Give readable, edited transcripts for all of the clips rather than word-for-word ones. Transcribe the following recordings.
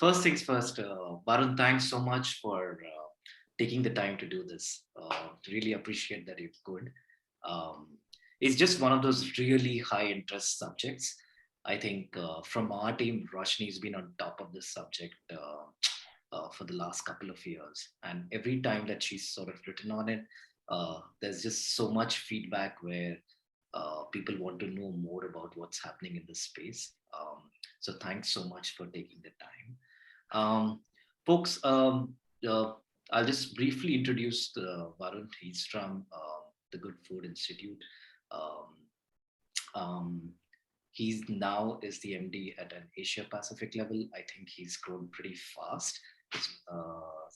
First things first, Varun, thanks so much for taking the time to do this. Really appreciate that you could. Um, it's just one of those really high interest subjects. I think from our team, Roshni has been on top of this subject for the last couple of years. And every time that she's sort of written on it, there's just so much feedback where people want to know more about what's happening in this space. So thanks so much for taking the time. Folks, I'll just briefly introduce Varun. He's from the Good Food Institute. Um, um, he's now is the MD at an Asia Pacific level. I think he's grown pretty fast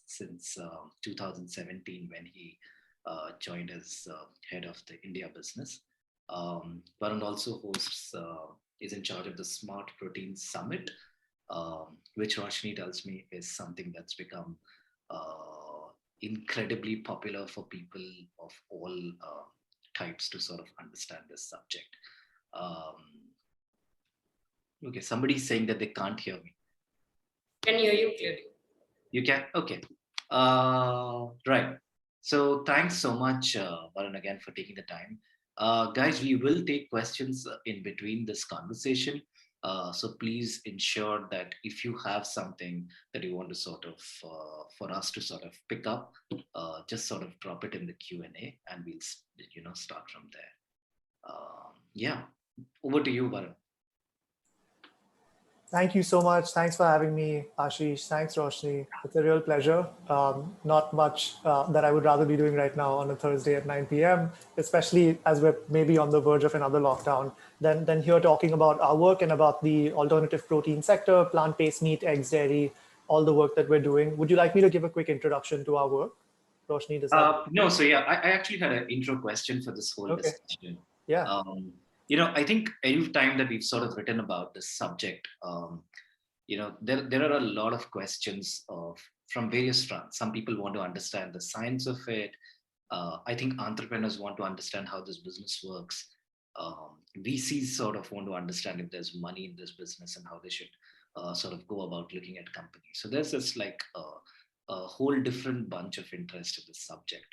since 2017 when he joined as head of the India business. Varun also hosts, is in charge of the Smart Protein Summit, which Roshni tells me is something that's become incredibly popular for people of all types to sort of understand this subject. Um, okay, somebody's saying that they can't hear me. Can hear you clearly. You can? Okay. Right. So thanks so much, Varun, again for taking the time. Guys, we will take questions in between this conversation. So please ensure that if you have something that you want to sort of, for us to sort of pick up, just sort of drop it in the Q&A and we'll, start from there. Yeah, over to you, Varun. Thank you so much. Thanks for having me, Ashish. Thanks, Roshni. It's a real pleasure. Not much that I would rather be doing right now on a Thursday at 9 p.m., especially as we're maybe on the verge of another lockdown, than here talking about our work and about the alternative protein sector, plant-based meat, eggs, dairy, all the work that we're doing. Would you like me to give a quick introduction to our work? Roshni, does that? No, so yeah, I actually had an intro question for this whole discussion. Yeah. I think any time that we've sort of written about this subject, there are a lot of questions from various fronts. Some people want to understand the science of it. I think entrepreneurs want to understand how this business works. VCs sort of want to understand if there's money in this business and how they should sort of go about looking at companies. So there's this like a whole different bunch of interest in this subject.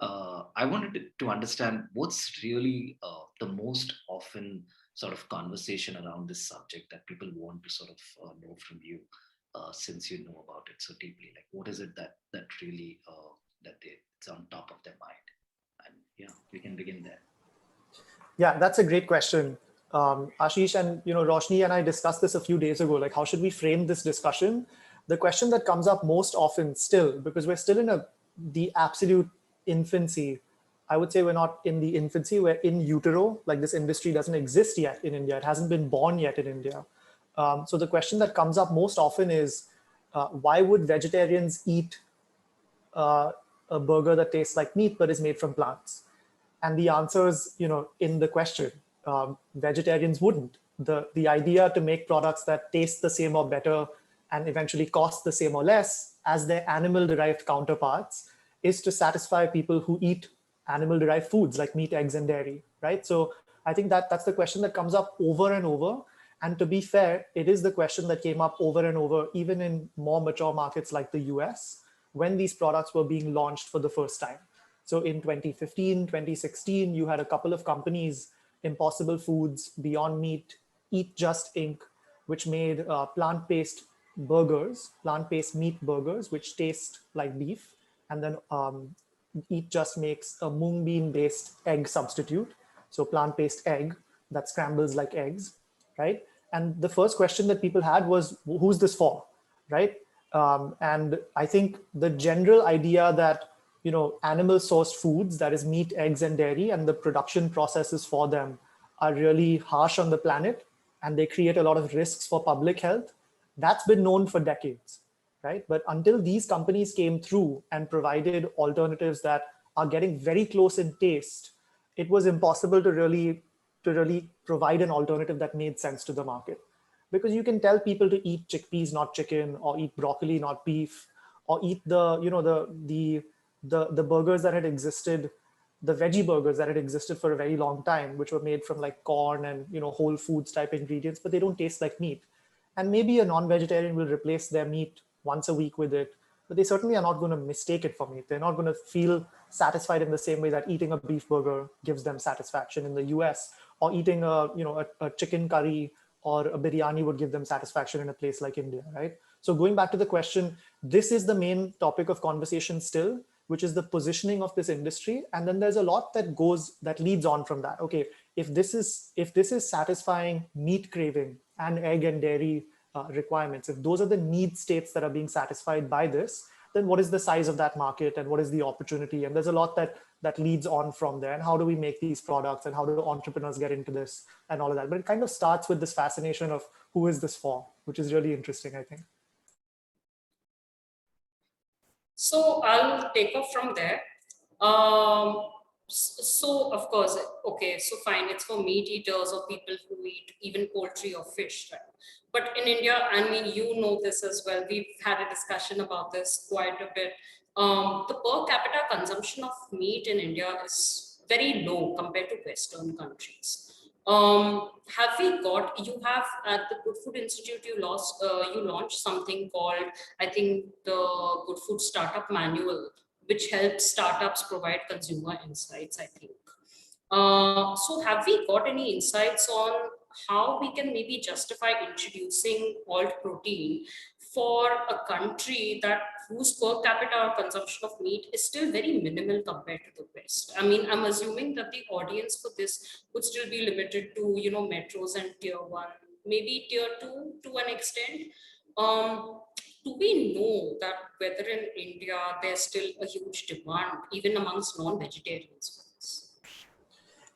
I wanted to understand what's really the most often sort of conversation around this subject that people want to sort of know from you, since you know about it so deeply. Like, what is it that really it's on top of their mind? And yeah, we can begin there. Yeah, that's a great question, Ashish. And Roshni and I discussed this a few days ago. Like, how should we frame this discussion? The question that comes up most often still, because we're still in the absolute infancy. I would say we're not in the infancy, we're in utero. Like, this industry doesn't exist yet in India. It hasn't been born yet in India. So the question that comes up most often is, why would vegetarians eat a burger that tastes like meat but is made from plants? And the answer is, in the question. Vegetarians wouldn't. The idea to make products that taste the same or better and eventually cost the same or less as their animal-derived counterparts is to satisfy people who eat animal-derived foods like meat, eggs, and dairy, right? So I think that's the question that comes up over and over. And to be fair, it is the question that came up over and over, even in more mature markets like the US, when these products were being launched for the first time. So in 2015, 2016, you had a couple of companies, Impossible Foods, Beyond Meat, Eat Just Inc., which made plant-based burgers, plant-based meat burgers, which taste like beef. And then Eat Just makes a mung bean-based egg substitute. So plant-based egg that scrambles like eggs, right? And the first question that people had was, who's this for, right? And I think the general idea that, animal sourced foods, that is meat, eggs, and dairy, and the production processes for them are really harsh on the planet, and they create a lot of risks for public health. That's been known for decades, right? But until these companies came through and provided alternatives that are getting very close in taste, it was impossible to really provide an alternative that made sense to the market. Because you can tell people to eat chickpeas, not chicken, or eat broccoli, not beef, or eat the burgers that had existed, the veggie burgers that had existed for a very long time, which were made from like corn and whole foods type ingredients, but they don't taste like meat. And maybe a non-vegetarian will replace their meat once a week with it, but they certainly are not going to mistake it for meat. They're not going to feel satisfied in the same way that eating a beef burger gives them satisfaction in the US, or eating a chicken curry or a biryani would give them satisfaction in a place like India, right? So going back to the question, this is the main topic of conversation still, which is the positioning of this industry. And then there's a lot that leads on from that. Okay, if this is satisfying meat craving and egg and dairy requirements, if those are the need states that are being satisfied by this, then what is the size of that market and what is the opportunity? And there's a lot that leads on from there. And how do we make these products and how do entrepreneurs get into this and all of that? But it kind of starts with this fascination of who is this for, which is really interesting, I think. So I'll take off from there. So of course, okay, so fine, it's for meat eaters or people who eat even poultry or fish, right? But in India, I mean, you know this as well. We've had a discussion about this quite a bit. The per capita consumption of meat in India is very low compared to Western countries. Have we got, you have at the Good Food Institute, you launched something called, I think, the Good Food Startup Manual, which helps startups provide consumer insights, I think. So have we got any insights on how we can maybe justify introducing alt protein for a country that whose per capita consumption of meat is still very minimal compared to the West? I mean, I'm assuming that the audience for this would still be limited to, metros and tier one, maybe tier two to an extent. Do we know that whether in India there's still a huge demand, even amongst non-vegetarians for this?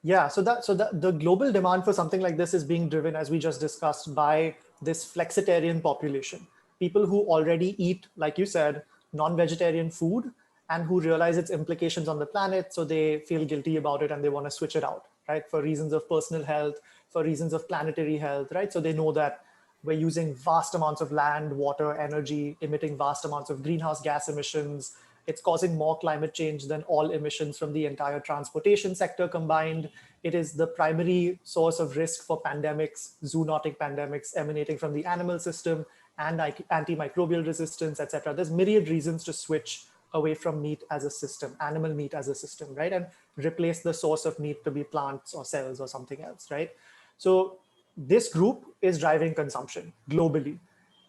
Yeah, so the global demand for something like this is being driven, as we just discussed, by this flexitarian population. People who already eat, like you said, non-vegetarian food and who realize its implications on the planet, so they feel guilty about it and they want to switch it out, right? For reasons of personal health, for reasons of planetary health, right? So they know that we're using vast amounts of land, water, energy, emitting vast amounts of greenhouse gas emissions. It's causing more climate change than all emissions from the entire transportation sector combined. It is the primary source of risk for pandemics, zoonotic pandemics emanating from the animal system and antimicrobial resistance, etc. There's myriad reasons to switch away from meat as a system, animal meat as a system, right? And replace the source of meat to be plants or cells or something else, right? So this group is driving consumption globally.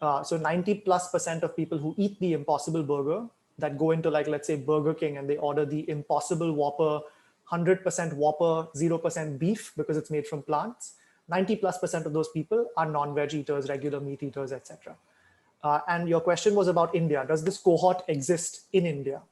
So 90+% of people who eat the Impossible Burger that go into, like, let's say Burger King, and they order the Impossible Whopper, 100% Whopper, 0% beef because it's made from plants, 90+% of those people are non-veg eaters, regular meat eaters, etc. And your question was about India. Does this cohort exist in India?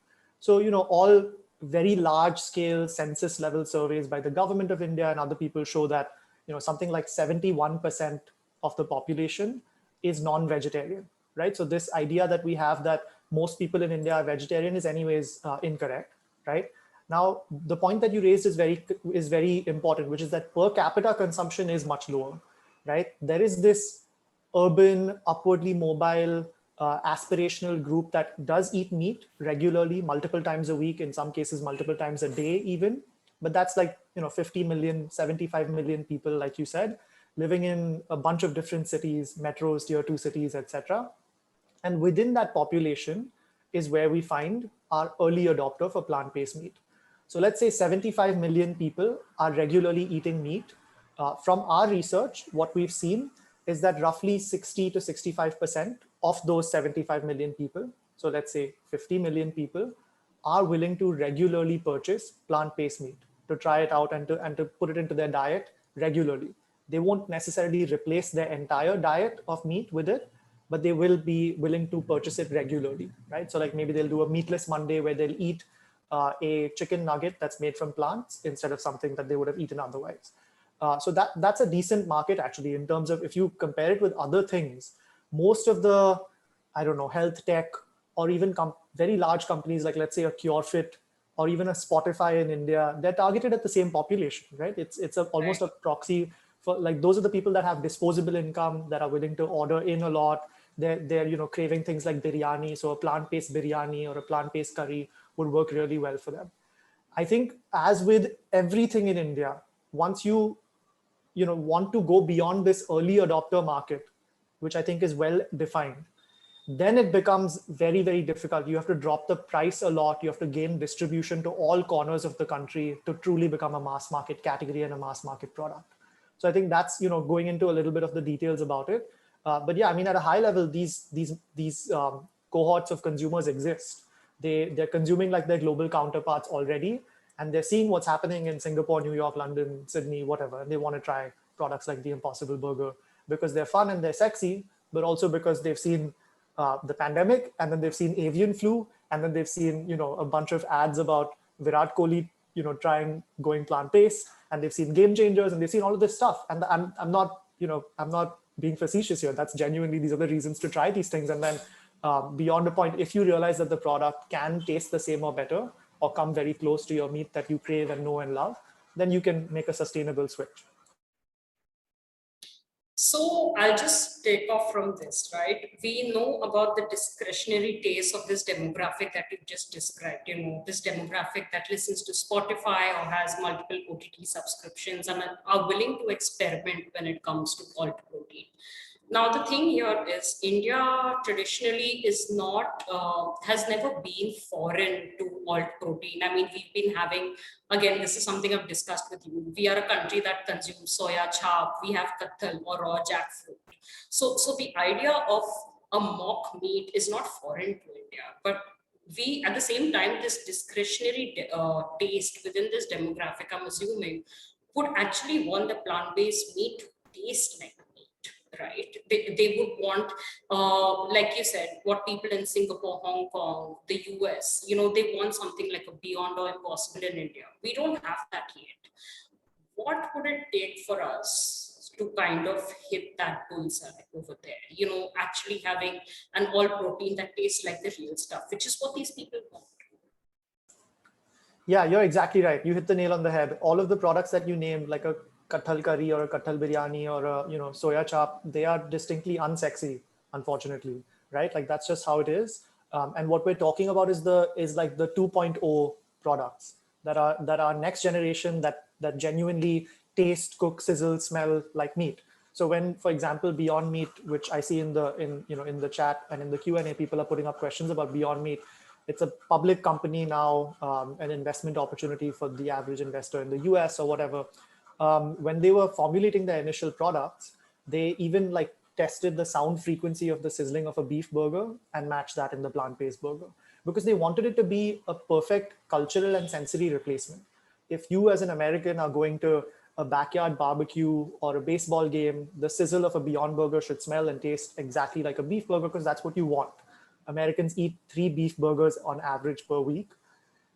So, all very large scale census level surveys by the government of India and other people show that, something like 71% of the population is non-vegetarian, right? So this idea that we have that most people in India are vegetarian is anyways incorrect, right? Now, the point that you raised is very important, which is that per capita consumption is much lower, right? There is this urban, upwardly mobile, aspirational group that does eat meat regularly, multiple times a week, in some cases multiple times a day even. But that's like 50 million, 75 million people, like you said, living in a bunch of different cities, metros, tier 2 cities, etc. And within that population is where we find our early adopter for plant-based meat. So let's say 75 million people are regularly eating meat. From our research, what we've seen is that roughly 60 to 65% of those 75 million people, so let's say 50 million people, are willing to regularly purchase plant-based meat to try it out and to put it into their diet regularly. They won't necessarily replace their entire diet of meat with it, but they will be willing to purchase it regularly, right? So like maybe they'll do a meatless Monday where they'll eat a chicken nugget that's made from plants instead of something that they would have eaten otherwise. So that's a decent market actually, in terms of if you compare it with other things. Most of the, health tech or even very large companies like, let's say, a CureFit or even a Spotify in India, they're targeted at the same population, right? It's almost a proxy for, like, those are the people that have disposable income, that are willing to order in a lot. They're craving things like biryani, so a plant-based biryani or a plant-based curry would work really well for them. I think, as with everything in India, once you want to go beyond this early adopter market, which I think is well defined, then it becomes very, very difficult. You have to drop the price a lot. You have to gain distribution to all corners of the country to truly become a mass market category and a mass market product. So I think that's, going into a little bit of the details about it. But yeah, I mean, at a high level, these cohorts of consumers exist. They're consuming like their global counterparts already, and they're seeing what's happening in Singapore, New York, London, Sydney, whatever. And they want to try products like the Impossible Burger because they're fun and they're sexy, but also because they've seen the pandemic, and then they've seen avian flu, and then they've seen a bunch of ads about Virat Kohli going plant-based, and they've seen Game Changers, and they've seen all of this stuff. And I'm not being facetious here. That's genuinely, these are the reasons to try these things. And then beyond a point, if you realize that the product can taste the same or better, or come very close to your meat that you crave and know and love, then you can make a sustainable switch. So I'll just take off from this, right? We know about the discretionary taste of this demographic that you just described, this demographic that listens to Spotify or has multiple OTT subscriptions and are willing to experiment when it comes to alt protein. Now, the thing here is India traditionally is not, has never been foreign to alt protein. I mean, we've been having, again, this is something I've discussed with you. We are a country that consumes soya chap, we have kathal or raw jackfruit. So the idea of a mock meat is not foreign to India, but we, at the same time, this discretionary taste within this demographic, I'm assuming, would actually want the plant-based meat to taste like, right? They would want, like you said, what people in Singapore, Hong Kong, the US, they want something like a Beyond or Impossible in India. We don't have that yet. What would it take for us to kind of hit that bullseye over there? Actually having an all protein that tastes like the real stuff, which is what these people want. Yeah, you're exactly right. You hit the nail on the head. All of the products that you named, like a kathal curry or a kathal biryani or a soya chap, they are distinctly unsexy, unfortunately, right? Like that's just how it is. And what we're talking about is like the 2.0 products that are next generation, that genuinely taste, cook, sizzle, smell like meat. So when, for example, Beyond Meat, which I see in the chat and in the Q&A, people are putting up questions about Beyond Meat. It's a public company now, an investment opportunity for the average investor in the US or whatever. When they were formulating their initial products, they even like tested the sound frequency of the sizzling of a beef burger and matched that in the plant-based burger, because they wanted it to be a perfect cultural and sensory replacement. If you as an American are going to a backyard barbecue or a baseball game, the sizzle of a Beyond Burger should smell and taste exactly like a beef burger, because that's what you want. Americans eat 3 beef burgers on average per week,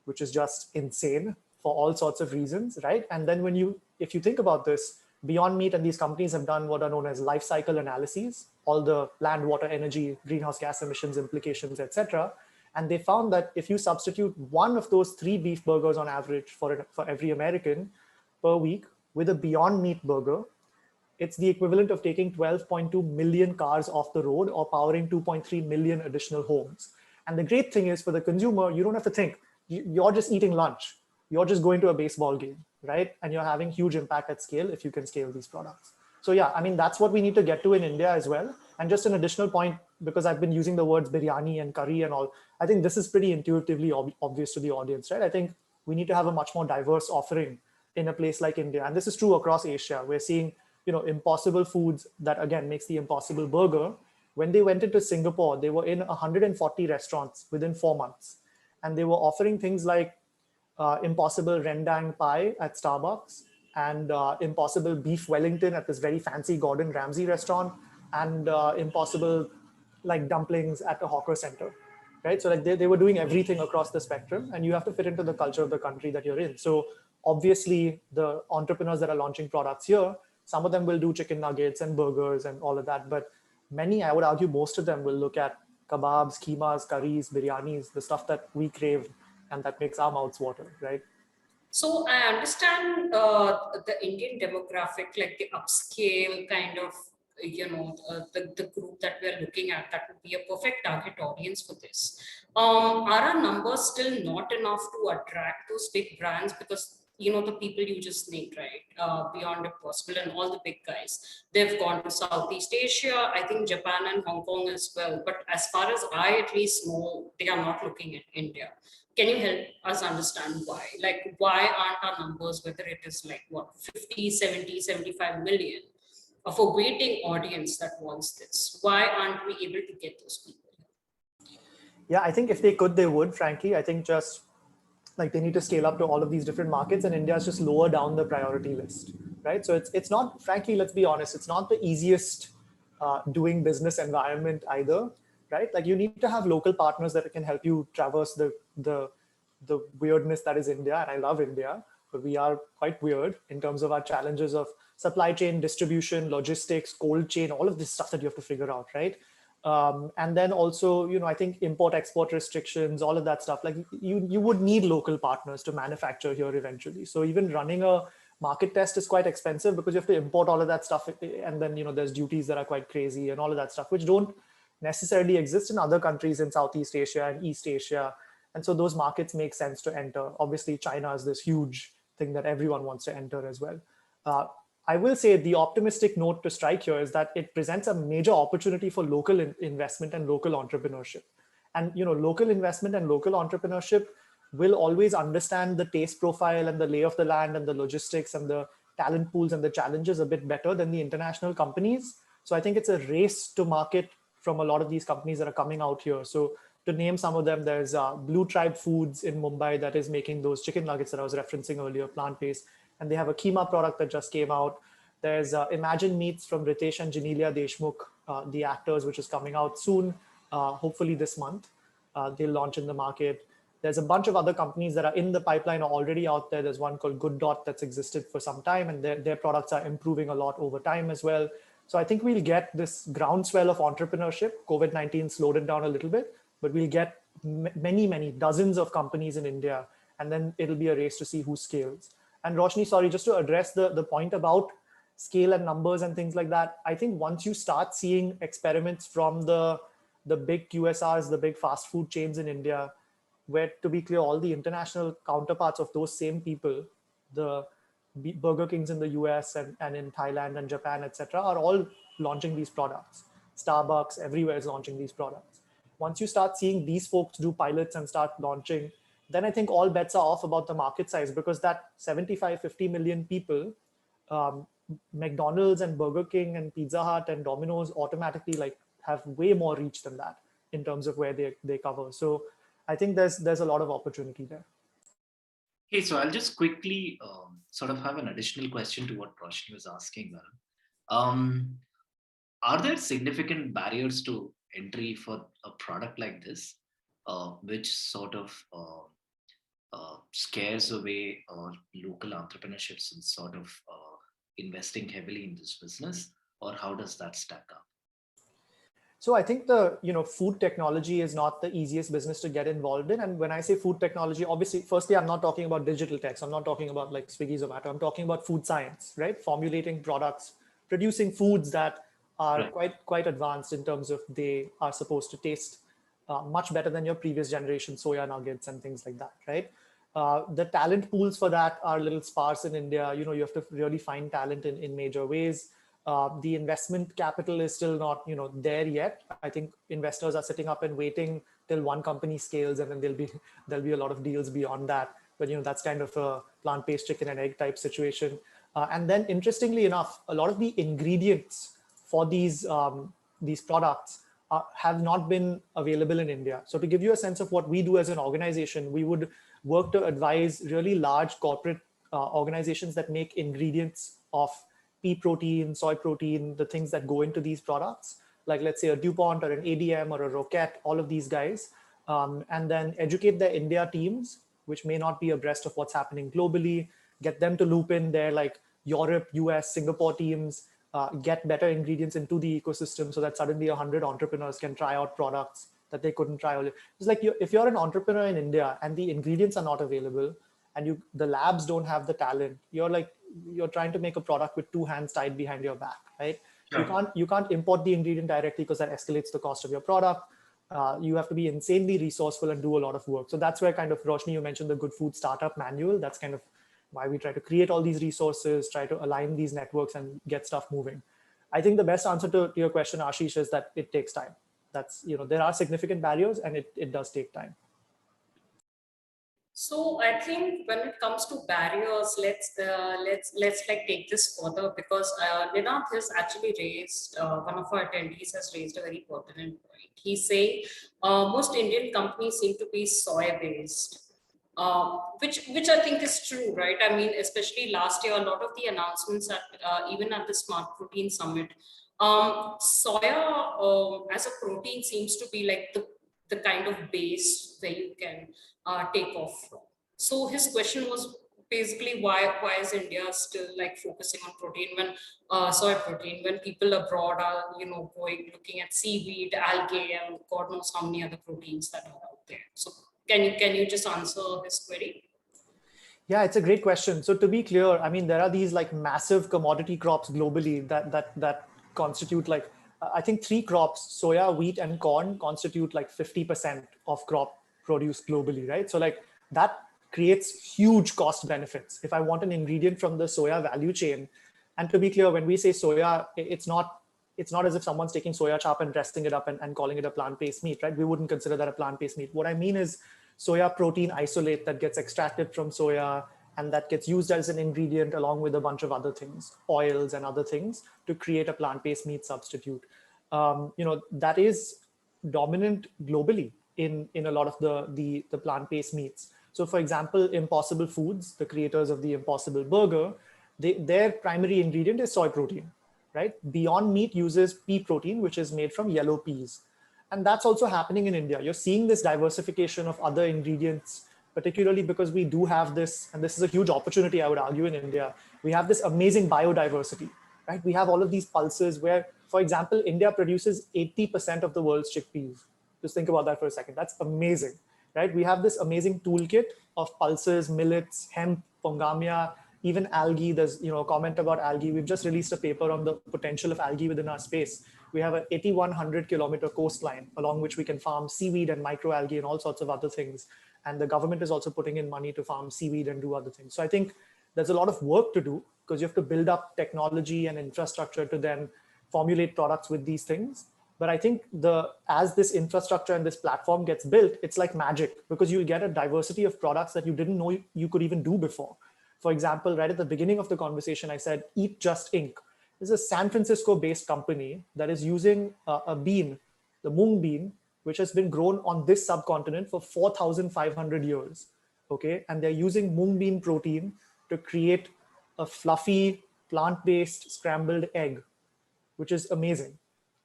which is just insane for all sorts of reasons, right? And then if you think about this, Beyond Meat and these companies have done what are known as life cycle analyses, all the land, water, energy, greenhouse gas emissions implications, etc. And they found that if you substitute one of those 3 beef burgers on average for every American per week with a Beyond Meat burger, it's the equivalent of taking 12.2 million cars off the road or powering 2.3 million additional homes. And the great thing is, for the consumer, you don't have to think. You're just eating lunch. You're just going to a baseball game, right? And you're having huge impact at scale if you can scale these products. So yeah, I mean, that's what we need to get to in India as well. And just an additional point, because I've been using the words biryani and curry and all, I think this is pretty intuitively obvious to the audience, right? I think we need to have a much more diverse offering in a place like India. And this is true across Asia. We're seeing Impossible Foods that again makes the Impossible Burger. When they went into Singapore, they were in 140 restaurants within 4 months. And they were offering things like Impossible Rendang Pie at Starbucks and Impossible Beef Wellington at this very fancy Gordon Ramsay restaurant, and Impossible like dumplings at a hawker center, right? So like they were doing everything across the spectrum, and you have to fit into the culture of the country that you're in. So obviously the entrepreneurs that are launching products here, some of them will do chicken nuggets and burgers and all of that, but many, I would argue most of them will look at kebabs, keemas, curries, biryanis, the stuff that we crave and that makes our mouths water, right? So I understand the Indian demographic, like the upscale kind of, the group that we're looking at, that would be a perfect target audience for this. Are our numbers still not enough to attract those big brands? Because the people you just named, right? Beyond Impossible and all the big guys, they've gone to Southeast Asia, I think Japan and Hong Kong as well. But as far as I at least know, they are not looking at India. Can you help us understand why? Like, why aren't our numbers, whether it is like what, 50, 70, 75 million of a waiting audience that wants this? Why aren't we able to get those people? Yeah, I think if they could, they would, frankly. I think just like they need to scale up to all of these different markets, and India is just lower down the priority list, right? So it's not, frankly, let's be honest, it's not the easiest doing business environment either, right? Like you need to have local partners that can help you traverse the weirdness that is India. And I love India, but we are quite weird in terms of our challenges of supply chain, distribution, logistics, cold chain, all of this stuff that you have to figure out, right? And then also, I think import-export restrictions, all of that stuff, like you would need local partners to manufacture here eventually. So even running a market test is quite expensive because you have to import all of that stuff. And then, there's duties that are quite crazy and all of that stuff, which don't necessarily exist in other countries in Southeast Asia and East Asia. And so those markets make sense to enter. Obviously, China is this huge thing that everyone wants to enter as well. I will say the optimistic note to strike here is that it presents a major opportunity for local investment and local entrepreneurship. And local investment and local entrepreneurship will always understand the taste profile and the lay of the land and the logistics and the talent pools and the challenges a bit better than the international companies. So I think it's a race to market from a lot of these companies that are coming out here. So to name some of them, there's Blue Tribe Foods in Mumbai that is making those chicken nuggets that I was referencing earlier, plant-based. And they have a keema product that just came out. There's Imagine Meats from Ritesh and Janelia Deshmukh, the actors, which is coming out soon, hopefully this month. They'll launch in the market. There's a bunch of other companies that are in the pipeline or already out there. There's one called Good Dot that's existed for some time, and their products are improving a lot over time as well. So I think we'll get this groundswell of entrepreneurship. COVID-19 slowed it down a little bit, but we'll get many dozens of companies in India, and then it'll be a race to see who scales. And Roshni, sorry, just to address the point about scale and numbers and things like that, I think once you start seeing experiments from the big QSRs, the big fast food chains in India, where, to be clear, all the international counterparts of those same people, the Burger Kings in the US and in Thailand and Japan, etc., are all launching these products. Starbucks, everywhere is launching these products. Once you start seeing these folks do pilots and start launching, then I think all bets are off about the market size, because that 75, 50 million people, McDonald's and Burger King and Pizza Hut and Domino's automatically have way more reach than that in terms of where they cover. So I think there's a lot of opportunity there. Hey, so I'll just quickly sort of have an additional question to what Roshni was asking, Varun. Are there significant barriers to entry for a product like this, which sort of scares away local entrepreneurships and sort of investing heavily in this business, or how does that stack up? So I think the food technology is not the easiest business to get involved in. And when I say food technology, obviously, firstly, I'm not talking about digital tech. So I'm not talking about like Swiggy, Zomato. I'm talking about food science, right? Formulating products, producing foods that are quite advanced in terms of they are supposed to taste much better than your previous generation soya nuggets and things like that, right? The talent pools for that are a little sparse in India. You have to really find talent in major ways. The investment capital is still not, there yet. I think investors are sitting up and waiting till one company scales, and then there'll be a lot of deals beyond that. But that's kind of a plant-based chicken and egg type situation. And then, interestingly enough, a lot of the ingredients for these products have not been available in India. So to give you a sense of what we do as an organization, we would work to advise really large corporate organizations that make ingredients of pea protein, soy protein, the things that go into these products, like let's say a DuPont or an ADM or a Roquette, all of these guys, and then educate their India teams, which may not be abreast of what's happening globally, get them to loop in their like Europe, US, Singapore teams, get better ingredients into the ecosystem so that suddenly 100 entrepreneurs can try out products that they couldn't try earlier. It's like if you're an entrepreneur in India and the ingredients are not available and the labs don't have the talent, you're trying to make a product with two hands tied behind your back, right? Sure. You can't import the ingredient directly because that escalates the cost of your product. You have to be insanely resourceful and do a lot of work. So that's where kind of, Roshni, you mentioned the Good Food Startup Manual. That's kind of why we try to create all these resources, try to align these networks and get stuff moving. I think the best answer to your question, Ashish, is that it takes time. That's, there are significant barriers and it does take time. So I think when it comes to barriers, let's like take this further, because Ninath has actually raised, one of our attendees has raised a very pertinent point. He's saying most Indian companies seem to be soy based, which I think is true, right? I mean, especially last year, a lot of the announcements at even at the Smart Protein Summit, soya as a protein seems to be like the kind of base where you can take off from. So his question was basically why is India still like focusing on protein when soy protein, when people abroad are going looking at seaweed, algae, and God knows how many other proteins that are out there. So can you just answer his query? Yeah, it's a great question. So to be clear, I mean, there are these like massive commodity crops globally that constitute like, I think three crops, soya, wheat, and corn constitute like 50% of crop produce globally, right? So like that creates huge cost benefits. If I want an ingredient from the soya value chain, and to be clear, when we say soya, it's not as if someone's taking soya chop and dressing it up and calling it a plant-based meat, right? We wouldn't consider that a plant-based meat. What I mean is soya protein isolate that gets extracted from soya and that gets used as an ingredient along with a bunch of other things, oils and other things, to create a plant-based meat substitute. That is dominant globally in a lot of the plant-based meats. So for example, Impossible Foods, the creators of the Impossible Burger, their primary ingredient is soy protein, right? Beyond Meat uses pea protein, which is made from yellow peas. And that's also happening in India. You're seeing this diversification of other ingredients, particularly because we do have this, and this is a huge opportunity, I would argue, in India. We have this amazing biodiversity, right? We have all of these pulses where, for example, India produces 80% of the world's chickpeas. Just think about that for a second. That's amazing, right? We have this amazing toolkit of pulses, millets, hemp, pongamia, even algae. There's a comment about algae. We've just released a paper on the potential of algae within our space. We have an 8,100-kilometer coastline along which we can farm seaweed and microalgae and all sorts of other things. And the government is also putting in money to farm seaweed and do other things. So I think there's a lot of work to do because you have to build up technology and infrastructure to then formulate products with these things. But I think as this infrastructure and this platform gets built, it's like magic because you get a diversity of products that you didn't know you could even do before. For example, right at the beginning of the conversation, I said, Eat Just Inc. This is a San Francisco-based company that is using a bean, the mung bean, which has been grown on this subcontinent for 4,500 years. Okay, and they're using mung bean protein to create a fluffy plant-based scrambled egg, which is amazing,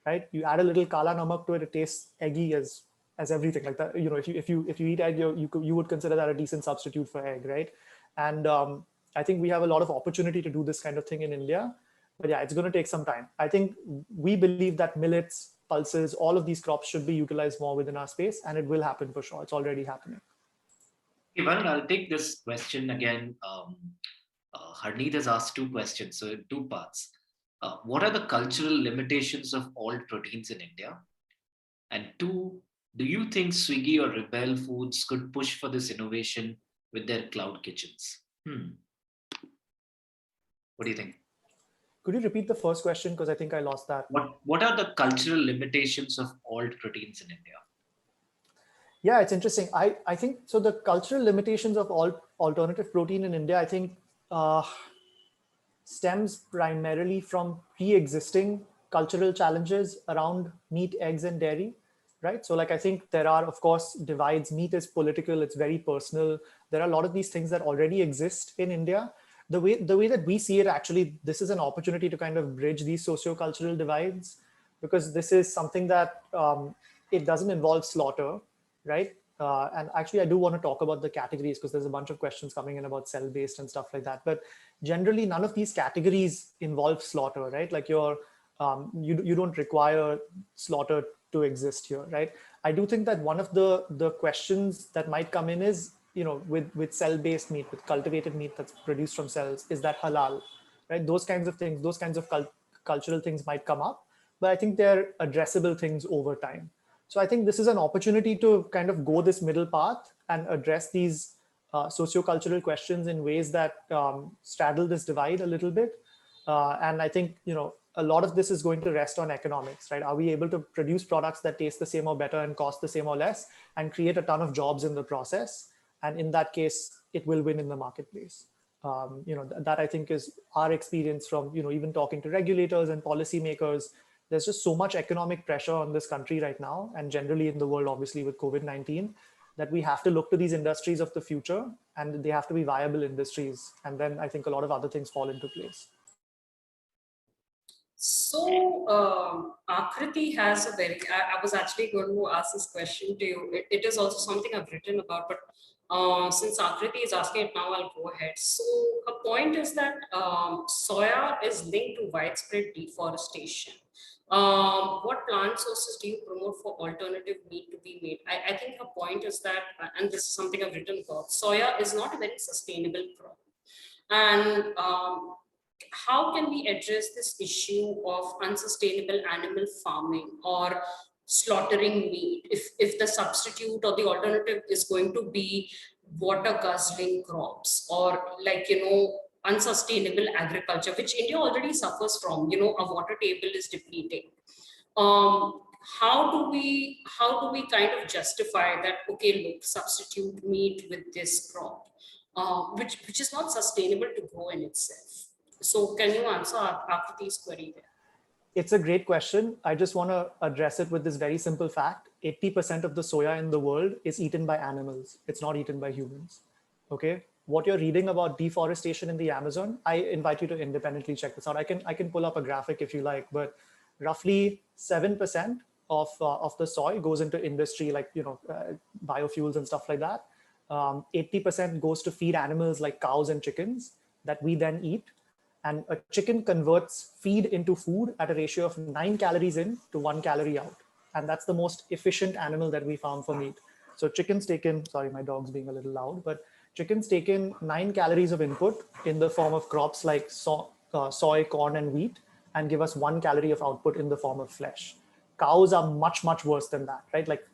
right? You add a little kala namak to it; it tastes eggy as everything. Like that, if you eat egg, you would consider that a decent substitute for egg, right? And I think we have a lot of opportunity to do this kind of thing in India. But yeah, it's going to take some time. I think we believe that millets, pulses, all of these crops should be utilized more within our space, and it will happen for sure. It's already happening. Okay, Varun, I'll take this question again. Harneet has asked two questions, so in two parts. What are the cultural limitations of all proteins in India? And two, do you think Swiggy or Rebel Foods could push for this innovation with their cloud kitchens? What do you think? Could you repeat the first question? Because I think I lost that. What are the cultural limitations of all proteins in India? Yeah, it's interesting. I think so. The cultural limitations of all alternative protein in India, I think, stems primarily from pre-existing cultural challenges around meat, eggs, and dairy, right? So like, I think there are, of course, divides. Meat is political. It's very personal. There are a lot of these things that already exist in India. The way that we see it, actually, this is an opportunity to kind of bridge these socio-cultural divides, because this is something that it doesn't involve slaughter, right? And actually, I do want to talk about the categories because there's a bunch of questions coming in about cell-based and stuff like that. But generally, none of these categories involve slaughter, right? Like you don't require slaughter to exist here, right? I do think that one of the questions that might come in is, with cell-based meat, with cultivated meat that's produced from cells, is that halal, right? Those kinds of things, those kinds of cultural things might come up, but I think they're addressable things over time. So I think this is an opportunity to kind of go this middle path and address these sociocultural questions in ways that straddle this divide a little bit. And I think, a lot of this is going to rest on economics, right? Are we able to produce products that taste the same or better and cost the same or less and create a ton of jobs in the process? And in that case, it will win in the marketplace. That I think is our experience from, even talking to regulators and policymakers. There's just so much economic pressure on this country right now, and generally in the world, obviously with COVID-19, that we have to look to these industries of the future, and they have to be viable industries. And then I think a lot of other things fall into place. So, Akriti has a very, I was actually going to ask this question to you. It is also something I've written about, but since Akriti is asking it now, I'll go ahead. So, her point is that soya is linked to widespread deforestation. What plant sources do you promote for alternative meat to be made? I think her point is that, and this is something I've written about, soya is not a very sustainable crop. And how can we address this issue of unsustainable animal farming or slaughtering meat if the substitute or the alternative is going to be water guzzling crops, or unsustainable agriculture, which India already suffers from? Our water table is depleting. How do we kind of justify that, okay, look, substitute meat with this crop, which is not sustainable to grow in itself? So can you answer Akriti's query there? It's a great question. I just want to address it with this very simple fact. 80% of the soya in the world is eaten by animals. It's not eaten by humans. Okay. What you're reading about deforestation in the Amazon, I invite you to independently check this out. I can pull up a graphic if you like, but roughly 7% of the soy goes into industry, like, biofuels and stuff like that. 80% goes to feed animals like cows and chickens that we then eat. And a chicken converts feed into food at a ratio of 9 calories in to 1 calorie out. And that's the most efficient animal that we found for meat. So chickens take in, sorry, my dog's being a little loud, but chickens take in 9 calories of input in the form of crops like soy, corn, and wheat, and give us 1 calorie of output in the form of flesh. Cows are much, much worse than that, right? Like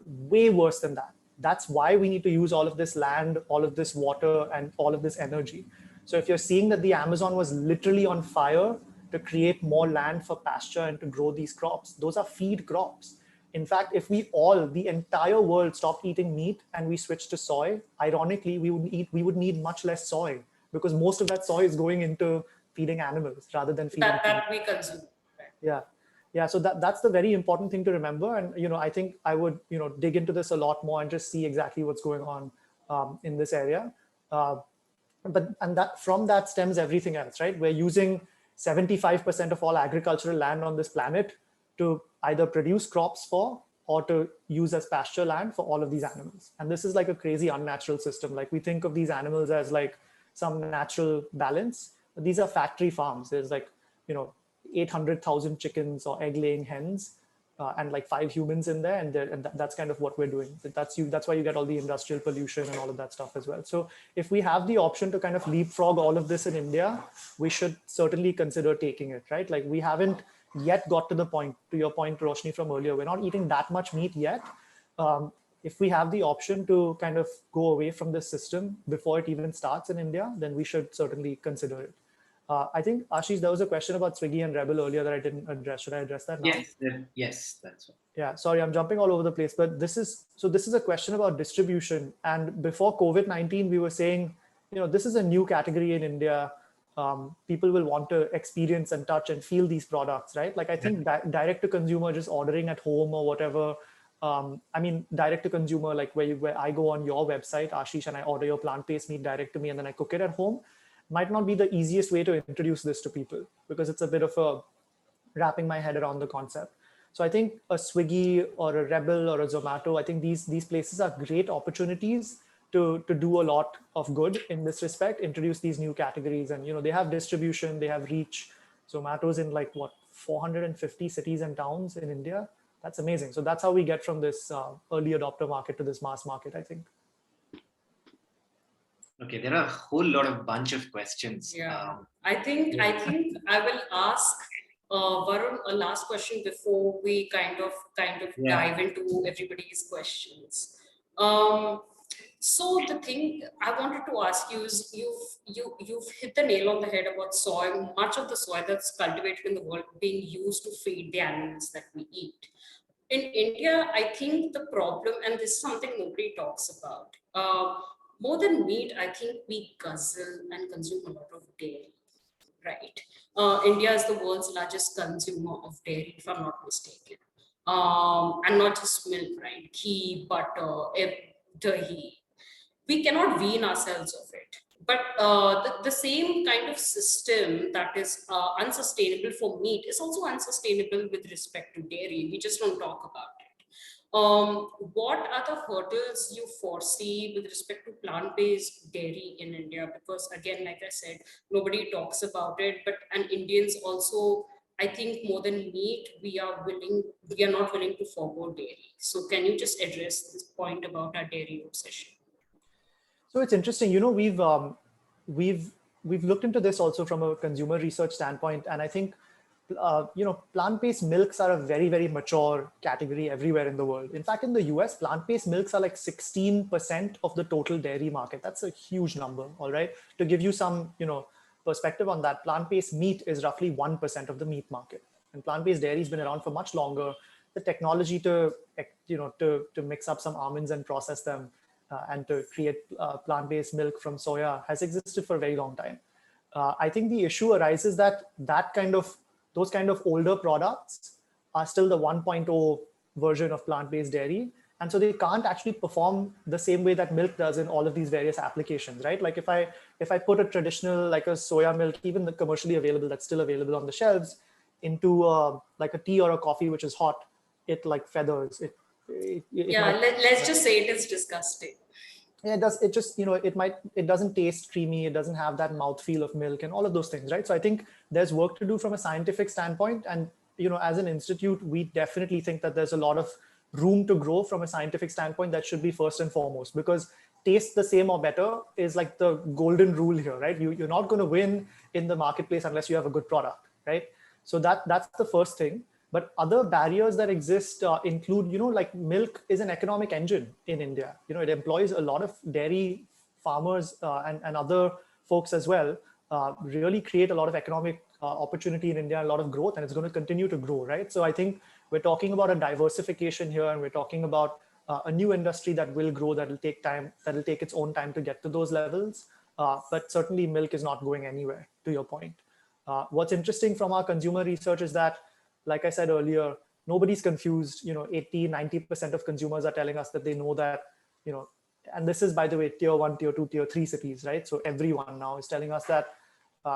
way worse than that. That's why we need to use all of this land, all of this water, and all of this energy. So if you're seeing that the Amazon was literally on fire to create more land for pasture and to grow these crops, those are feed crops. In fact, if the entire world stopped eating meat and we switched to soy, ironically, we would need much less soy, because most of that soy is going into feeding animals rather than feeding that we consume. Right? Yeah. So that's the very important thing to remember. And, I think I would, dig into this a lot more and just see exactly what's going on in this area. From that stems everything else, right? We're using 75% of all agricultural land on this planet to either produce crops for or to use as pasture land for all of these animals. And this is like a crazy unnatural system. Like we think of these animals as like some natural balance, but these are factory farms. There's like, 800,000 chickens or egg laying hens and like 5 humans in there. And that's kind of what we're doing. That's why you get all the industrial pollution and all of that stuff as well. So if we have the option to kind of leapfrog all of this in India, we should certainly consider taking it, right? Like we haven't yet got to the point, to your point, Roshni, from earlier, we're not eating that much meat yet. If we have the option to kind of go away from this system before it even starts in India, then we should certainly consider it. I think, Ashish, there was a question about Swiggy and Rebel earlier that I didn't address. Should I address that now? Yes, that's right. Yeah, sorry, I'm jumping all over the place, but this is a question about distribution. And before COVID-19, we were saying, this is a new category in India. People will want to experience and touch and feel these products, right? Like I think direct to consumer, just ordering at home or whatever. Direct to consumer, like where I go on your website, Ashish, and I order your plant-based meat direct to me and then I cook it at home, might not be the easiest way to introduce this to people, because it's a bit of a wrapping my head around the concept. So I think a Swiggy or a Rebel or a Zomato, I think these places are great opportunities to do a lot of good in this respect, introduce these new categories. And, they have distribution, they have reach. Zomato's in 450 cities and towns in India. That's amazing. So that's how we get from this early adopter market to this mass market, I think. Okay, there are a whole lot of bunch of questions. Yeah, I think I will ask Varun a last question before we kind of dive into everybody's questions. So the thing I wanted to ask you is you've hit the nail on the head about soy. Much of the soy that's cultivated in the world being used to feed the animals that we eat. In India, I think the problem, and this is something nobody talks about, more than meat, I think we guzzle and consume a lot of dairy, right? India is the world's largest consumer of dairy, if I'm not mistaken. And not just milk, right? Ghee, butter, dahi. We cannot wean ourselves of it. But the same kind of system that is unsustainable for meat is also unsustainable with respect to dairy. We just don't talk about it. What are the hurdles you foresee with respect to plant-based dairy in India? Because again, like I said, nobody talks about it, but and Indians also, I think more than meat, we are not willing to forgo dairy. So can you just address this point about our dairy obsession? So it's interesting, we've we've looked into this also from a consumer research standpoint, and I think plant-based milks are a very mature category everywhere in the world. In fact, in the US, plant-based milks are like 16% of the total dairy market. That's a huge number. All right, to give you some perspective on that, plant-based meat is roughly 1% of the meat market, and plant-based dairy has been around for much longer. The technology to to mix up some almonds and process them and to create plant-based milk from soya has existed for a very long time. I think the issue arises that those kind of older products are still the 1.0 version of plant-based dairy. And so they can't actually perform the same way that milk does in all of these various applications, right? Like if I put a traditional, like a soya milk, even the commercially available, that's still available on the shelves, into like a tea or a coffee, which is hot, it like feathers. Let's just say it is disgusting. Yeah, it does. It just, it doesn't taste creamy. It doesn't have that mouthfeel of milk and all of those things, right? So I think there's work to do from a scientific standpoint. And, as an institute, we definitely think that there's a lot of room to grow from a scientific standpoint. That should be first and foremost, because taste the same or better is like the golden rule here, right? You're not going to win in the marketplace unless you have a good product, right? So that's the first thing. But other barriers that exist include, like milk is an economic engine in India. It employs a lot of dairy farmers and other folks as well, really create a lot of economic opportunity in India, a lot of growth, and it's going to continue to grow, right? So I think we're talking about a diversification here, and we're talking about a new industry that will grow, that will take time, that will take its own time to get to those levels. But certainly milk is not going anywhere, to your point. What's interesting from our consumer research is that, like I said earlier, nobody's confused. 80, 90% of consumers are telling us that they know that, and this is, by the way, tier 1, tier 2, tier 3 cities, right? So everyone now is telling us that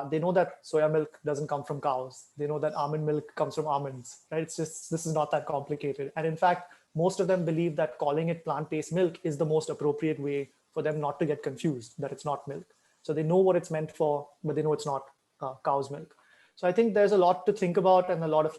they know that soya milk doesn't come from cows. They know that almond milk comes from almonds, right? It's just, this is not that complicated. And in fact, most of them believe that calling it plant-based milk is the most appropriate way for them not to get confused, that it's not milk. So they know what it's meant for, but they know it's not cow's milk. So I think there's a lot to think about, and a lot of,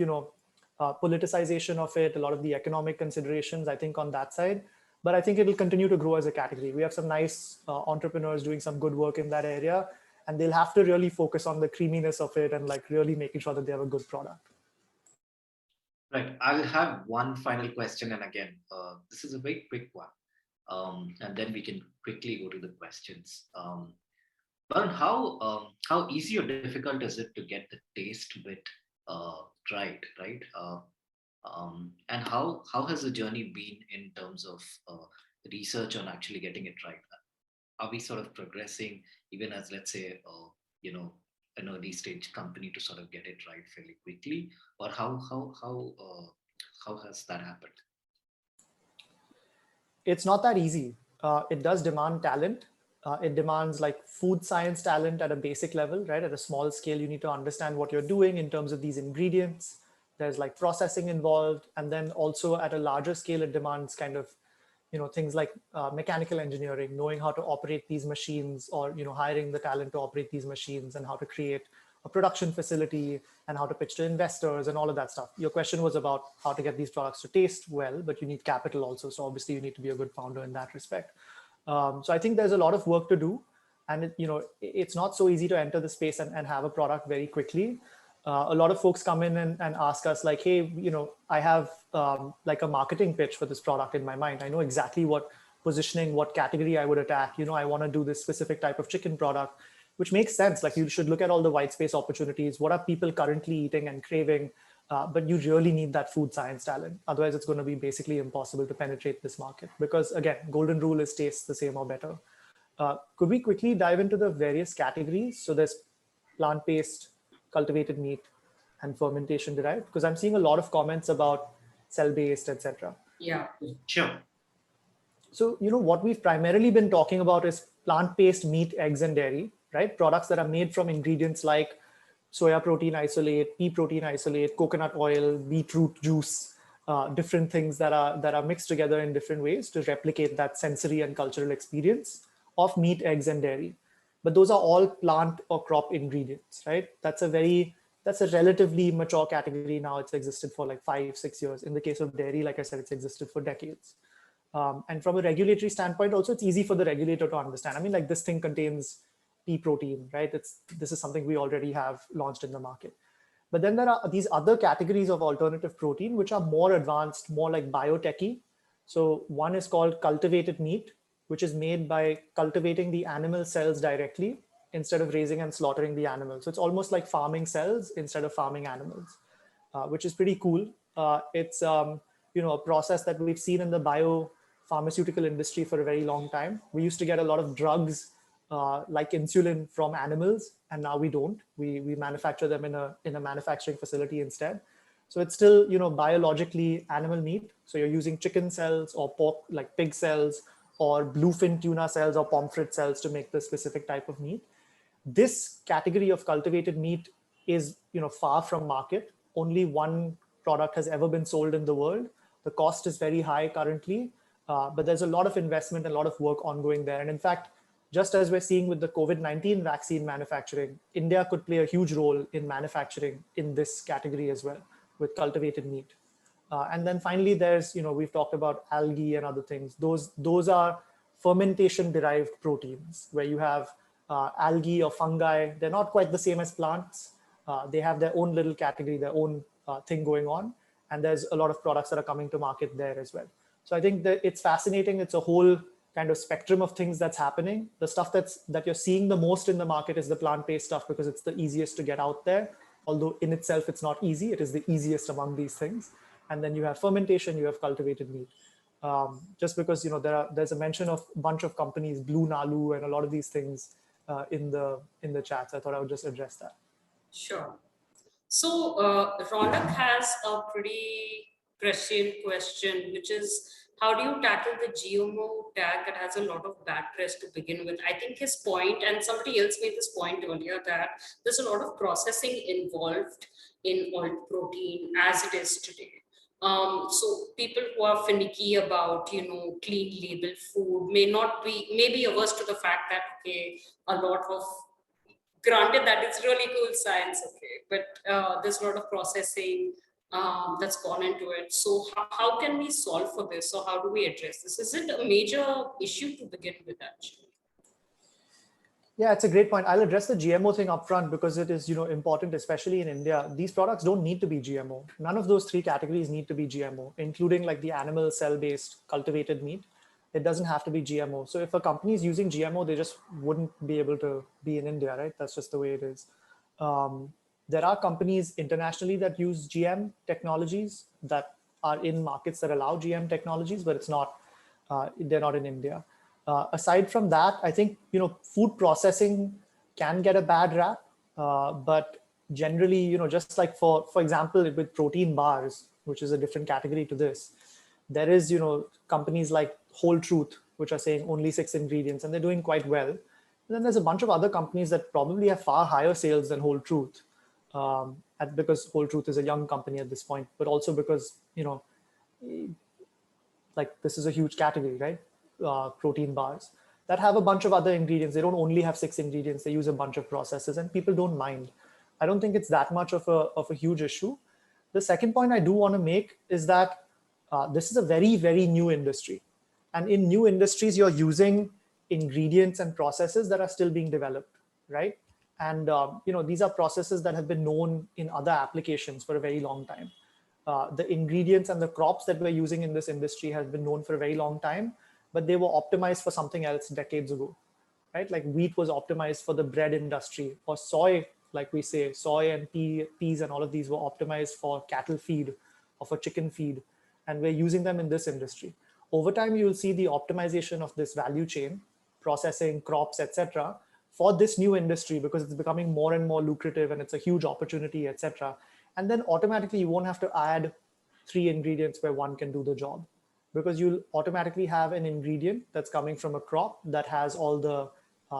politicization of it, a lot of the economic considerations, I think, on that side. But I think it'll continue to grow as a category. We have some nice entrepreneurs doing some good work in that area, and they'll have to really focus on the creaminess of it and like really making sure that they have a good product. Right. I'll have one final question. And again, this is a very quick one. And then we can quickly go to the questions. Varun, how easy or difficult is it to get the taste bit right? And how has the journey been in terms of research on actually getting it right? Are we sort of progressing, even as, let's say, an early stage company, to sort of get it right fairly quickly, or how has that happened? It's not that easy. It does demand talent. It demands like food science talent at a basic level, right? At a small scale, you need to understand what you're doing in terms of these ingredients. There's like processing involved. And then also at a larger scale, it demands kind of, things like mechanical engineering, knowing how to operate these machines, or, hiring the talent to operate these machines, and how to create a production facility, and how to pitch to investors and all of that stuff. Your question was about how to get these products to taste well, but you need capital also. So obviously you need to be a good founder in that respect. So I think there's a lot of work to do, and it's not so easy to enter the space and have a product very quickly. A lot of folks come in and ask us like, hey, I have like a marketing pitch for this product in my mind. I know exactly what positioning what category I would attack. I want to do this specific type of chicken product, which makes sense. Like you should look at all the white space opportunities. What are people currently eating and craving? But you really need that food science talent. Otherwise, it's going to be basically impossible to penetrate this market because, again, golden rule is taste the same or better. Could we quickly dive into the various categories? So there's plant-based, cultivated meat, and fermentation derived, because I'm seeing a lot of comments about cell-based, etc. Yeah. Sure. So, what we've primarily been talking about is plant-based meat, eggs, and dairy, right? Products that are made from ingredients like soya protein isolate, pea protein isolate, coconut oil, beetroot juice, different things that are mixed together in different ways to replicate that sensory and cultural experience of meat, eggs, and dairy. But those are all plant or crop ingredients, right? That's a relatively mature category now. It's existed for like 5-6 years. In the case of dairy, like I said, it's existed for decades. And from a regulatory standpoint, also, it's easy for the regulator to understand. I mean, like this thing contains pea protein, right? This is something we already have launched in the market. But then there are these other categories of alternative protein, which are more advanced, more like biotechy. So one is called cultivated meat, which is made by cultivating the animal cells directly instead of raising and slaughtering the animals. So it's almost like farming cells instead of farming animals, which is pretty cool. It's a process that we've seen in the biopharmaceutical industry for a very long time. We used to get a lot of drugs like insulin from animals, and now we don't. We manufacture them in a manufacturing facility instead. So it's still biologically animal meat. So you're using chicken cells or pork, like pig cells, or bluefin tuna cells or pomfret cells to make the specific type of meat. This category of cultivated meat is far from market. Only one product has ever been sold in the world. The cost is very high currently, but there's a lot of investment and a lot of work ongoing there. And in fact, just as we're seeing with the COVID-19 vaccine manufacturing, India could play a huge role in manufacturing in this category as well with cultivated meat. And then finally, there's, we've talked about algae and other things. Those are fermentation derived proteins where you have algae or fungi. They're not quite the same as plants. They have their own little category, their own thing going on. And there's a lot of products that are coming to market there as well. So I think that it's fascinating. It's a whole kind of spectrum of things that's happening. The stuff that you're seeing the most in the market is the plant-based stuff because it's the easiest to get out there. Although in itself, it's not easy. It is the easiest among these things. And then you have fermentation, you have cultivated meat. Just because there's a mention of a bunch of companies, Blue Nalu, and a lot of these things in the chats. I thought I would just address that. Sure. So Ronak has a pretty prescient question, which is how do you tackle the GMO tag that has a lot of bad press to begin with? I think his point, and somebody else made this point earlier, that there's a lot of processing involved in oil protein as it is today. So people who are finicky about, clean label food may be averse to the fact that, okay, a lot of, granted that it's really cool science, okay, but there's a lot of processing that's gone into it. So how can we solve for this? Or how do we address this? Is it a major issue to begin with, actually? Yeah, it's a great point. I'll address the GMO thing upfront because it is, important, especially in India. These products don't need to be GMO. None of those three categories need to be GMO, including like the animal cell-based cultivated meat. It doesn't have to be GMO. So if a company is using GMO, they just wouldn't be able to be in India, right? That's just the way it is. There are companies internationally that use GM technologies that are in markets that allow GM technologies, but they're not in India. Aside from that, I think, food processing can get a bad rap, but generally, just like for example, with protein bars, which is a different category to this, there is, companies like Whole Truth, which are saying only 6 ingredients, and they're doing quite well. And then there's a bunch of other companies that probably have far higher sales than Whole Truth, because Whole Truth is a young company at this point, but also because, like this is a huge category, right? Protein bars that have a bunch of other ingredients. They don't only have 6 ingredients. They use a bunch of processes and people don't mind. I don't think it's that much of a huge issue. The second point I do want to make is that this is a very, very new industry. And in new industries, you're using ingredients and processes that are still being developed, right? And these are processes that have been known in other applications for a very long time. The ingredients and the crops that we're using in this industry has been known for a very long time. but they were optimized for something else decades ago, right? Like wheat was optimized for the bread industry, or soy, like we say, soy and peas and all of these were optimized for cattle feed or for chicken feed, and we're using them in this industry. Over time, you'll see the optimization of this value chain, processing, crops, etc., for this new industry, because it's becoming more and more lucrative and it's a huge opportunity, etc. And then automatically you won't have to add 3 ingredients where one can do the job, because you'll automatically have an ingredient that's coming from a crop that has all the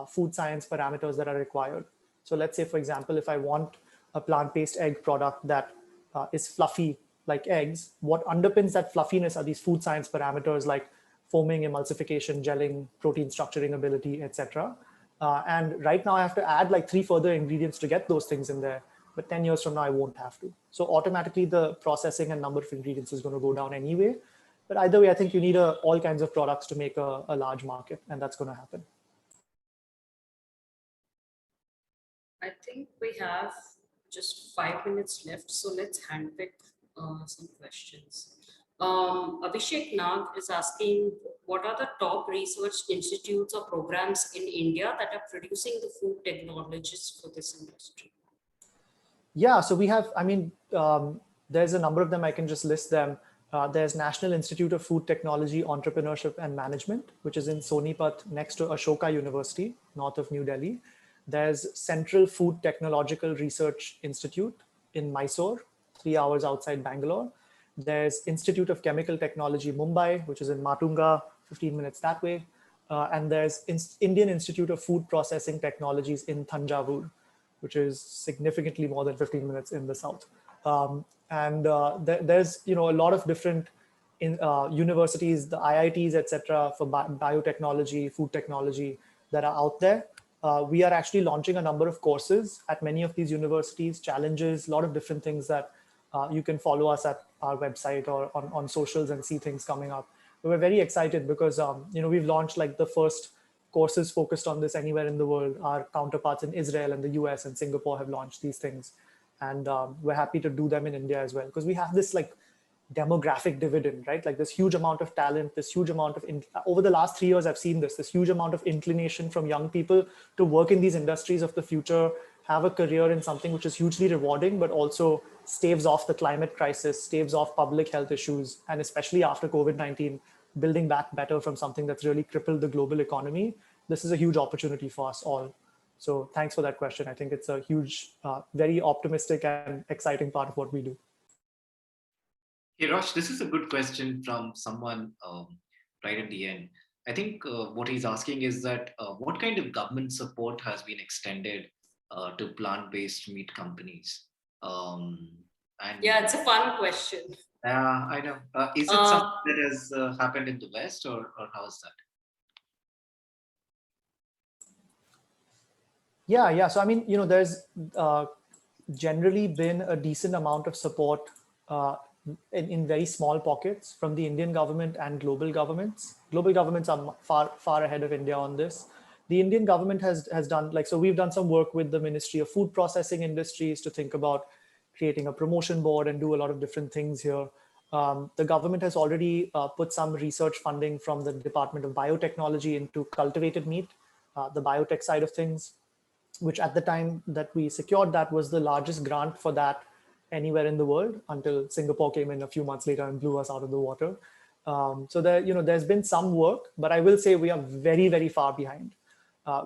food science parameters that are required. So let's say, for example, if I want a plant-based egg product that is fluffy like eggs, what underpins that fluffiness are these food science parameters like foaming, emulsification, gelling, protein structuring ability, etc. And right now I have to add like 3 further ingredients to get those things in there. But 10 years from now, I won't have to. So automatically the processing and number of ingredients is going to go down anyway. But either way, I think you need all kinds of products to make a large market, and that's going to happen. I think we have just 5 minutes left, so let's handpick some questions. Abhishek Nag is asking, what are the top research institutes or programs in India that are producing the food technologists for this industry? Yeah, so we have, there's a number of them. I can just list them. There's National Institute of Food Technology, Entrepreneurship and Management, which is in Sonipat next to Ashoka University, north of New Delhi. There's Central Food Technological Research Institute in Mysore, 3 hours outside Bangalore. There's Institute of Chemical Technology, Mumbai, which is in Matunga, 15 minutes that way. And there's Indian Institute of Food Processing Technologies in Thanjavur, which is significantly more than 15 minutes in the south. There's a lot of different universities, the IITs, etc., for biotechnology, food technology that are out there. We are actually launching a number of courses at many of these universities, challenges, a lot of different things that you can follow us at our website or on socials and see things coming up. But we're very excited because we've launched like the first courses focused on this anywhere in the world. Our counterparts in Israel and the US and Singapore have launched these things. And we're happy to do them in India as well, because we have this like demographic dividend, right? Like this huge amount of talent, this huge amount of, over the last 3 years, I've seen this huge amount of inclination from young people to work in these industries of the future, have a career in something which is hugely rewarding, but also staves off the climate crisis, staves off public health issues, and especially after COVID-19, building back better from something that's really crippled the global economy. This is a huge opportunity for us all. So thanks for that question. I think it's a huge, very optimistic and exciting part of what we do. Hey, Rosh, this is a good question from someone right at the end. I think what he's asking is that what kind of government support has been extended to plant-based meat companies? Yeah, it's a fun question. I know. Is it something that has happened in the West, or how is that? Yeah. So, there's generally been a decent amount of support in very small pockets from the Indian government and global governments. Global governments are far ahead of India on this. The Indian government has done, so we've done some work with the Ministry of Food Processing Industries to think about creating a promotion board and do a lot of different things here. The government has already put some research funding from the Department of Biotechnology into cultivated meat, the biotech side of things, which at the time that we secured that was the largest grant for that anywhere in the world, until Singapore came in a few months later and blew us out of the water. So there, there's been some work, but I will say we are very, very far behind.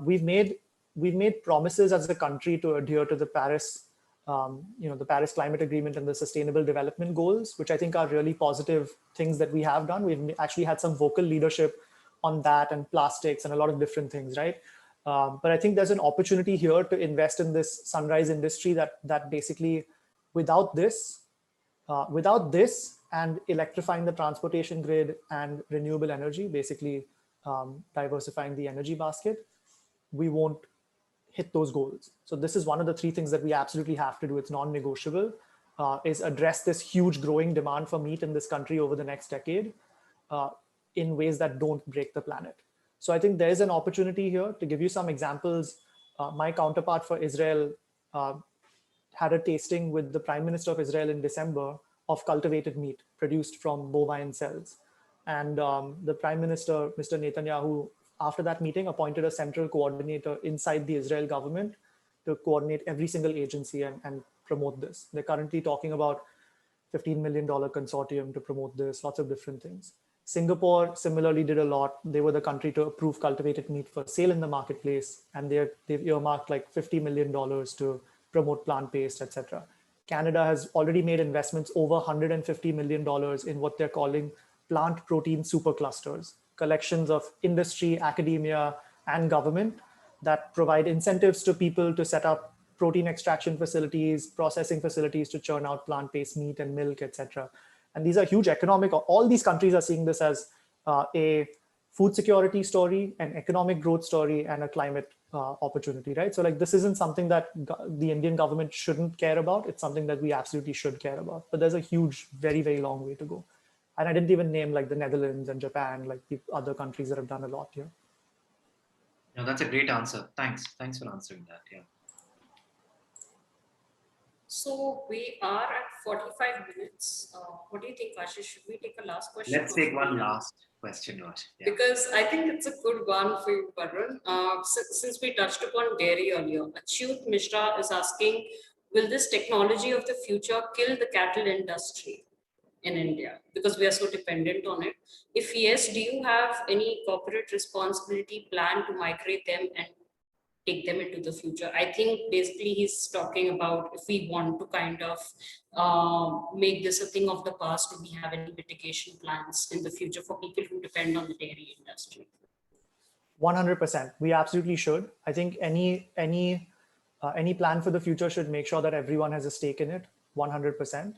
We've made promises as a country to adhere to the Paris, the Paris Climate Agreement and the Sustainable Development Goals, which I think are really positive things that we have done. We've actually had some vocal leadership on that and plastics and a lot of different things, right? But I think there's an opportunity here to invest in this sunrise industry that basically, without this and electrifying the transportation grid and renewable energy, basically diversifying the energy basket, we won't hit those goals. So this is one of the 3 things that we absolutely have to do. It's non-negotiable, is address this huge growing demand for meat in this country over the next decade in ways that don't break the planet. So I think there's an opportunity here. To give you some examples, my counterpart for Israel had a tasting with the Prime Minister of Israel in December of cultivated meat produced from bovine cells. And the Prime Minister, Mr. Netanyahu, after that meeting, appointed a central coordinator inside the Israel government to coordinate every single agency and promote this. They're currently talking about $15 million consortium to promote this, lots of different things. Singapore similarly did a lot. They were the country to approve cultivated meat for sale in the marketplace, and they've earmarked like $50 million to promote plant-based, etc. Canada has already made investments over $150 million in what they're calling plant protein superclusters, collections of industry, academia, and government that provide incentives to people to set up protein extraction facilities, processing facilities to churn out plant-based meat and milk, etc. And these are huge economic, all these countries are seeing this as a food security story, an economic growth story, and a climate opportunity, right? So like this isn't something that the Indian government shouldn't care about. It's something that we absolutely should care about. But there's a huge, very, very long way to go. And I didn't even name like the Netherlands and Japan, like the other countries that have done a lot here. No, that's a great answer. Thanks for answering that. Yeah. So we are at 45 minutes. What do you think, Ashish? Should we take a last question? Let's take one last question, Rosh. Yeah. Because I think it's a good one for you, Varun. Since we touched upon dairy earlier, Achyut Mishra is asking, will this technology of the future kill the cattle industry in India? Because we are so dependent on it. If yes, do you have any corporate responsibility plan to migrate them and take them into the future? I think basically he's talking about if we want to kind of make this a thing of the past, do we have any mitigation plans in the future for people who depend on the dairy industry? 100%. We absolutely should. I think any plan for the future should make sure that everyone has a stake in it. 100%.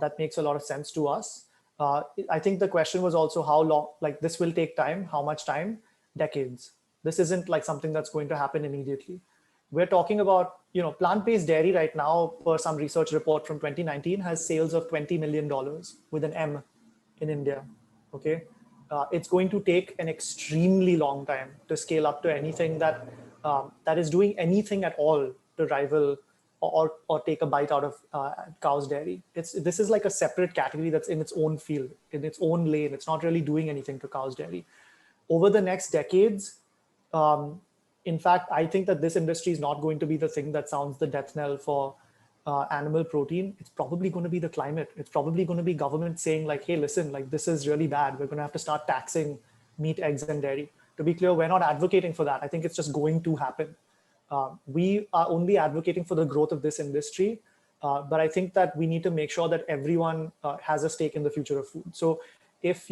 That makes a lot of sense to us. I think the question was also how long, like this will take time, how much time? Decades. This isn't like something that's going to happen immediately. We're talking about, plant-based dairy right now, per some research report from 2019, has sales of $20 million with an M in India. Okay. It's going to take an extremely long time to scale up to anything that is doing anything at all to rival or take a bite out of cow's dairy. This is like a separate category that's in its own field, in its own lane. It's not really doing anything to cow's dairy. Over the next decades, in fact, I think that this industry is not going to be the thing that sounds the death knell for animal protein. It's probably going to be the climate. It's probably going to be government saying like, hey, listen, like this is really bad. We're going to have to start taxing meat, eggs, and dairy. To be clear, we're not advocating for that. I think it's just going to happen. We are only advocating for the growth of this industry. But I think that we need to make sure that everyone has a stake in the future of food. So if,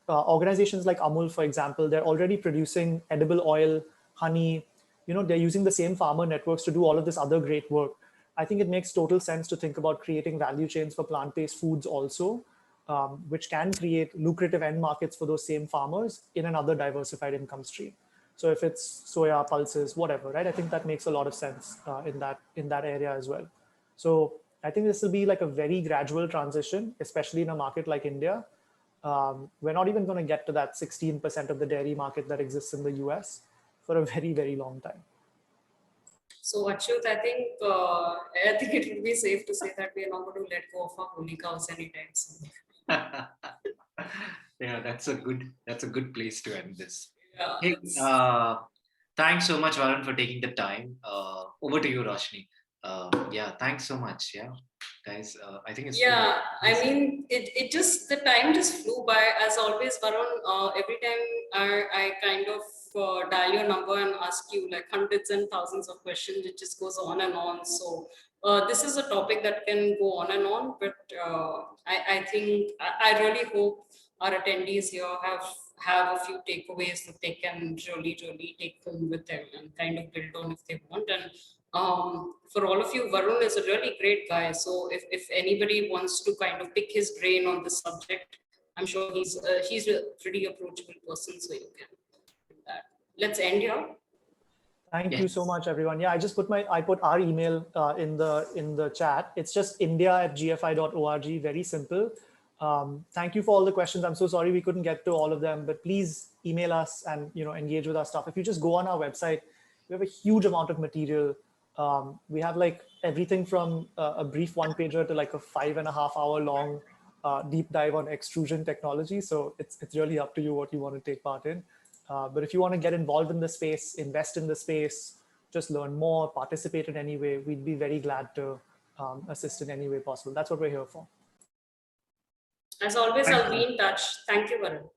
organizations like Amul, for example, they're already producing edible oil, honey, they're using the same farmer networks to do all of this other great work. I think it makes total sense to think about creating value chains for plant-based foods also, which can create lucrative end markets for those same farmers in another diversified income stream. So if it's soya, pulses, whatever, right? I think that makes a lot of sense in that area as well. So I think this will be like a very gradual transition, especially in a market like India. We're not even going to get to that 16% of the dairy market that exists in the US for a very, very long time. So Achyut, I think it would be safe to say that we are not going to let go of our holy cows anytime soon. Yeah, that's a good place to end this. Yeah, hey, thanks so much, Varun, for taking the time. Over to you, Roshni. Yeah, thanks so much. Yeah, guys, I think it's yeah. I mean, the time just flew by as always, Varun. Every time I kind of dial your number and ask you like hundreds and thousands of questions, it just goes on and on. So this is a topic that can go on and on, but I think I really hope our attendees here have a few takeaways that they can really take home with them and kind of build on if they want. And for all of you, Varun is a really great guy. So if anybody wants to kind of pick his brain on this subject, I'm sure he's a pretty approachable person. So you can do that. Let's end here. Thank you so much, everyone. Yeah, I put our email in the chat. It's just india@gfi.org. Very simple. Thank you for all the questions. I'm so sorry we couldn't get to all of them, but please email us and engage with our stuff. If you just go on our website, we have a huge amount of material. We have like everything from a brief one-pager to like a 5.5 hour long deep dive on extrusion technology. So it's really up to you what you want to take part in. But if you want to get involved in the space, invest in the space, just learn more, participate in any way, we'd be very glad to assist in any way possible. That's what we're here for. As always, Thank I'll you. be in touch. Thank you, Varun.